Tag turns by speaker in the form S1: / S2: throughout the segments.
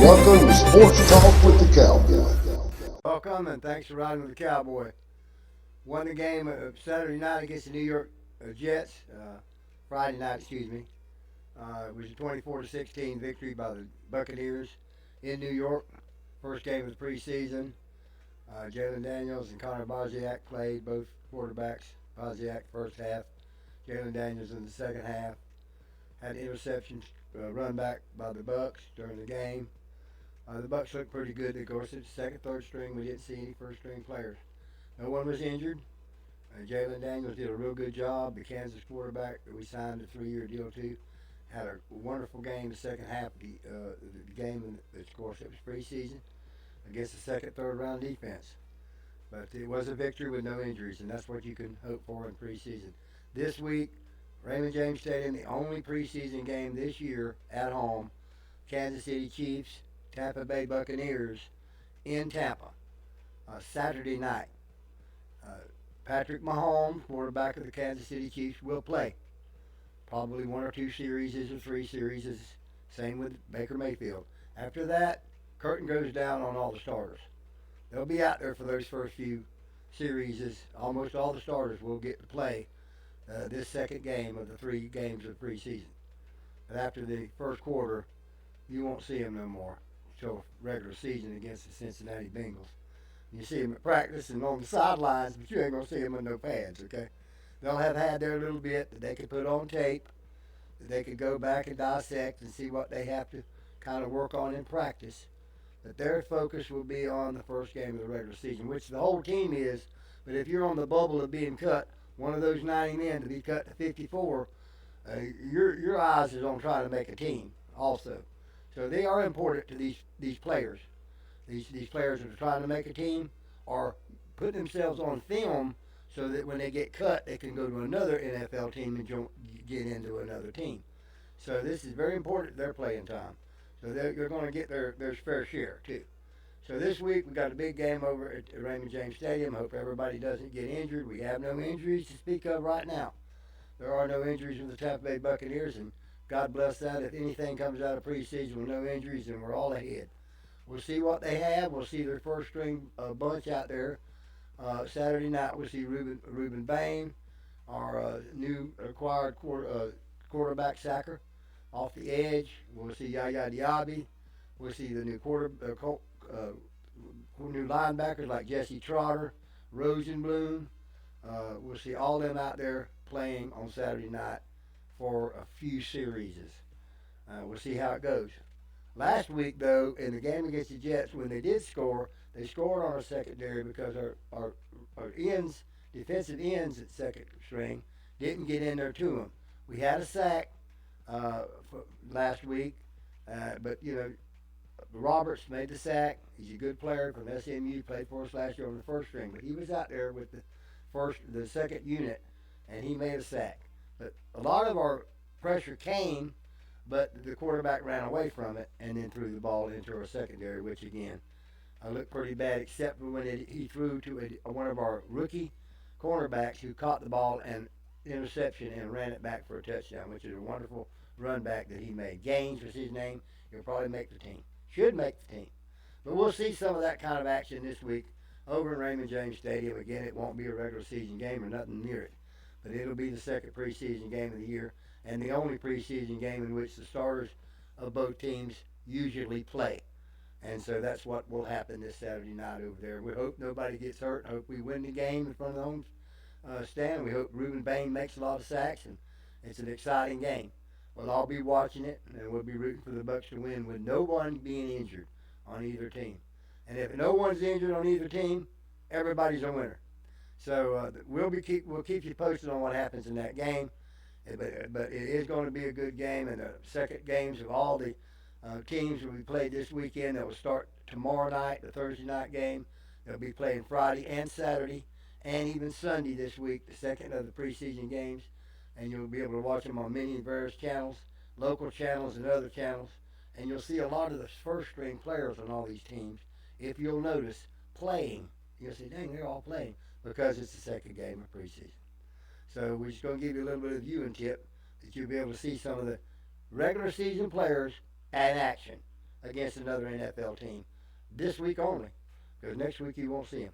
S1: Welcome to Sports Talk with the Cowboy.
S2: Welcome and thanks for riding with the Cowboy. Won the game Saturday night against the New York Jets. Friday night, excuse me. It was a 24-16 victory by the Buccaneers in New York. First game of the preseason. Jalen Daniels and Connor Baziak played, both quarterbacks. Baziak first half, Jalen Daniels in the second half. Had interceptions run back by the Bucks during the game. The Bucks looked pretty good. Of course, it's second, third string. We didn't see any first string players. No one was injured. Jalen Daniels did a real good job. The Kansas quarterback that we signed a 3-year deal to had a wonderful game the second half of the game. And of course, it was preseason against the second, third round defense. But it was a victory with no injuries, and that's what you can hope for in preseason. This week, Raymond James Stadium, the only preseason game this year at home. Kansas City Chiefs, Tampa Bay Buccaneers in Tampa, Saturday night. Patrick Mahomes, quarterback of the Kansas City Chiefs, will play. Probably one or two series or three series. Same with Baker Mayfield. After that, curtain goes down on all the starters. They'll be out there for those first few series. Almost all the starters will get to play this second game of the 3 games of preseason. But after the first quarter, you won't see them no more until regular season against the Cincinnati Bengals. You see them at practice and on the sidelines, but you ain't going to see them in no pads, okay? They'll have had their little bit that they could put on tape, that they could go back and dissect and see what they have to kind of work on in practice. But their focus will be on the first game of the regular season, which the whole team is. But if you're on the bubble of being cut, one of those 90 men to be cut to 54, your eyes is on trying to make a team also. So they are important to these players. These players that are trying to make a team are putting themselves on film so that when they get cut, they can go to another NFL team and get into another team. So this is very important to their playing time. So they're going to get their fair share too. So this week we got a big game over at Raymond James Stadium. I hope everybody doesn't get injured. We have no injuries to speak of right now. There are no injuries with the Tampa Bay Buccaneers, and God bless that. If anything comes out of preseason with no injuries, then we're all ahead. We'll see what they have. We'll see their first string bunch out there. Saturday night we'll see Ruben Bain, our new acquired quarterback sacker, off the edge. We'll see Yaya Diaby. We'll see the new new linebackers like Jesse Trotter, Rosenblum. We'll see all them out there playing on Saturday night for a few series. We'll see how it goes. Last week, though, in the game against the Jets, when they did score, they scored on our secondary because our ends, defensive ends at second string, didn't get in there to them. We had a sack last week, but Roberts made the sack. He's a good player from SMU. Played for us last year on the first string, but he was out there with the second unit, and he made a sack. But a lot of our pressure came, but the quarterback ran away from it and then threw the ball into our secondary, which again looked pretty bad, except for when he threw to one of our rookie cornerbacks who caught the ball and interception and ran it back for a touchdown, which is a wonderful run back that he made. Gaines was his name. He'll probably make the team. Should make the team. But we'll see some of that kind of action this week over in Raymond James Stadium. Again, it won't be a regular season game or nothing near it, but it'll be the second preseason game of the year and the only preseason game in which the starters of both teams usually play. And so that's what will happen this Saturday night over there. We hope nobody gets hurt. I hope we win the game in front of the home stand. We hope Ruben Bain makes a lot of sacks, and it's an exciting game. We'll all be watching it, and we'll be rooting for the Bucks to win with no one being injured on either team. And if no one's injured on either team, everybody's a winner. So we'll keep you posted on what happens in that game. But it is going to be a good game, and the second games of all the teams will be played this weekend. That will start tomorrow night, the Thursday night game. They'll be playing Friday and Saturday and even Sunday this week, the second of the preseason games. And you'll be able to watch them on many various channels, local channels and other channels. And you'll see a lot of the first string players on all these teams, if you'll notice, playing. You'll say, dang, they're all playing because it's the second game of preseason. So we're just going to give you a little bit of viewing tip that you'll be able to see some of the regular season players in action against another NFL team. This week only, because next week you won't see them.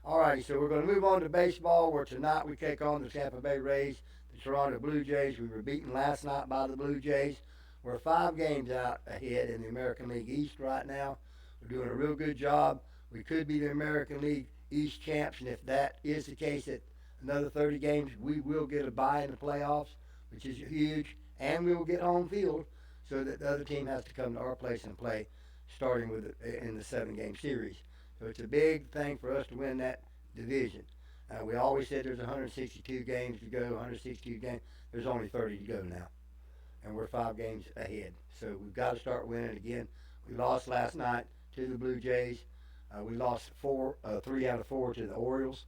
S2: Alrighty, so we're going to move on to baseball, where tonight we take on the Tampa Bay Rays, the Toronto Blue Jays. We were beaten last night by the Blue Jays. We're 5 games out ahead in the American League East right now. We're doing a real good job. We could be the American League East champs, and if that is the case at another 30 games, we will get a bye in the playoffs, which is huge, and we will get home field so that the other team has to come to our place and play, starting with in the 7-game series. So it's a big thing for us to win that division. We always said there's 162 games to go, 162 games. There's only 30 to go now, and we're 5 games ahead. So we've got to start winning again. We lost last night to the Blue Jays. We lost 3 out of 4 to the Orioles.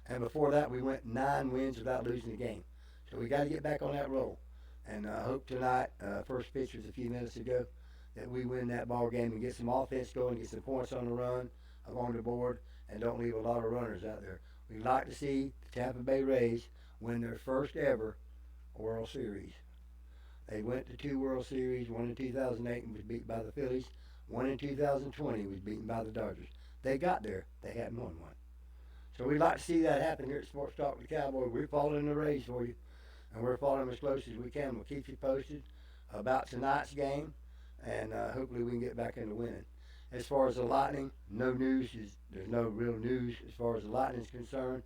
S2: And before that, we went 9 wins without losing a game. So we got to get back on that roll. And I hope tonight, first pitch was a few minutes ago, that we win that ball game and get some offense going, get some points on the run, along the board, and don't leave a lot of runners out there. We'd like to see the Tampa Bay Rays win their first ever World Series. They went to 2 World Series, one in 2008 and was beat by the Phillies, one in 2020 was beaten by the Dodgers. They got there, they hadn't won one. So we'd like to see that happen here at Sports Talk with the Cowboy. We're following the Rays for you, and we're following them as close as we can. We'll keep you posted about tonight's game, and hopefully we can get back into winning. As far as the Lightning, there's no real news as far as the Lightning is concerned.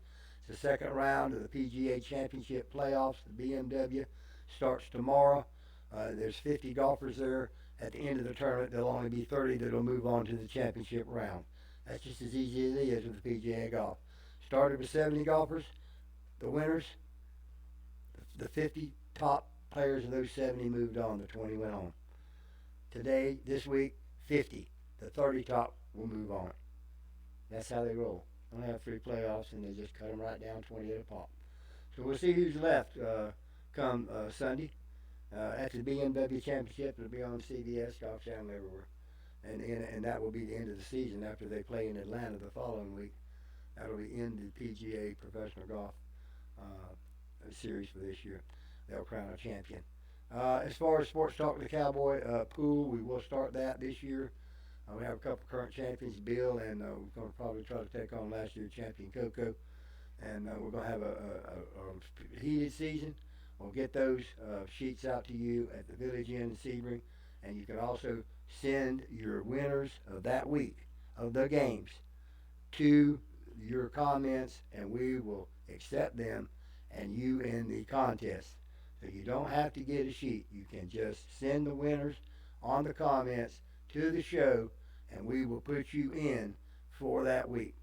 S2: It's the second round of the PGA Championship playoffs. The BMW starts tomorrow. There's 50 golfers there. At the end of the tournament, there'll only be 30 that'll move on to the championship round. That's just as easy as it is with the PGA golf. Started with 70 golfers. The winners, the 50 top players of those 70 moved on. The 20 went on. Today, this week, 50. The 30 top will move on. That's how they roll. They only have 3 playoffs, and they just cut them right down 20 at a pop. So we'll see who's left come Sunday. At the BMW Championship, it'll be on CBS, Golf Channel, everywhere. And that will be the end of the season after they play in Atlanta the following week. That'll be in the PGA Professional Golf Series for this year. They'll crown a champion. As far as Sports Talk with the Cowboy pool, we will start that this year. We have a couple current champions, Bill, and we're going to probably try to take on last year's champion, Coco. And we're going to have a heated season. We'll get those sheets out to you at the Village Inn in Sebring. And you can also send your winners of that week of the games to your comments, and we will accept them and you in the contest. So you don't have to get a sheet. You can just send the winners on the comments to the show, and we will put you in for that week.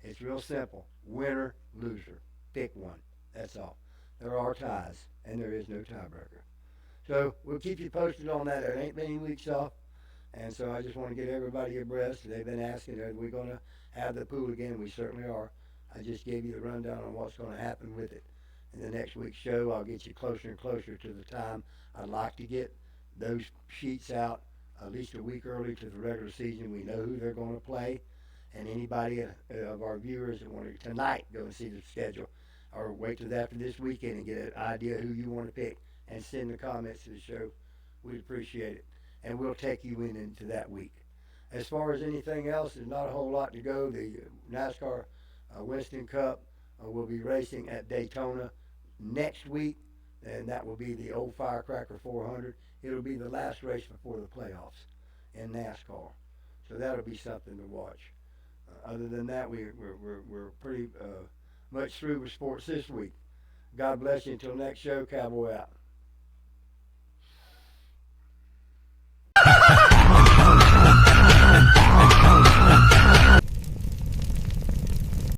S2: It's real simple. Winner, loser. Pick one. That's all. There are ties, and there is no tiebreaker. So we'll keep you posted on that. There ain't many weeks off, and so I just want to get everybody abreast. They've been asking, are we going to have the pool again? We certainly are. I just gave you the rundown on what's going to happen with it. In the next week's show, I'll get you closer and closer to the time. I'd like to get those sheets out at least a week early to the regular season. We know who they're going to play, and anybody of our viewers that want to tonight go and see the schedule, or wait till after this weekend and get an idea who you want to pick and send the comments to the show. We'd appreciate it, and we'll take you into that week. As far as anything else, there's not a whole lot to go. The NASCAR Winston Cup will be racing at Daytona next week, and that will be the old Firecracker 400. It'll be the last race before the playoffs in NASCAR, so that'll be something to watch. Other than that, we're pretty much through with sports this week. God bless you. Until next show, Cowboy out.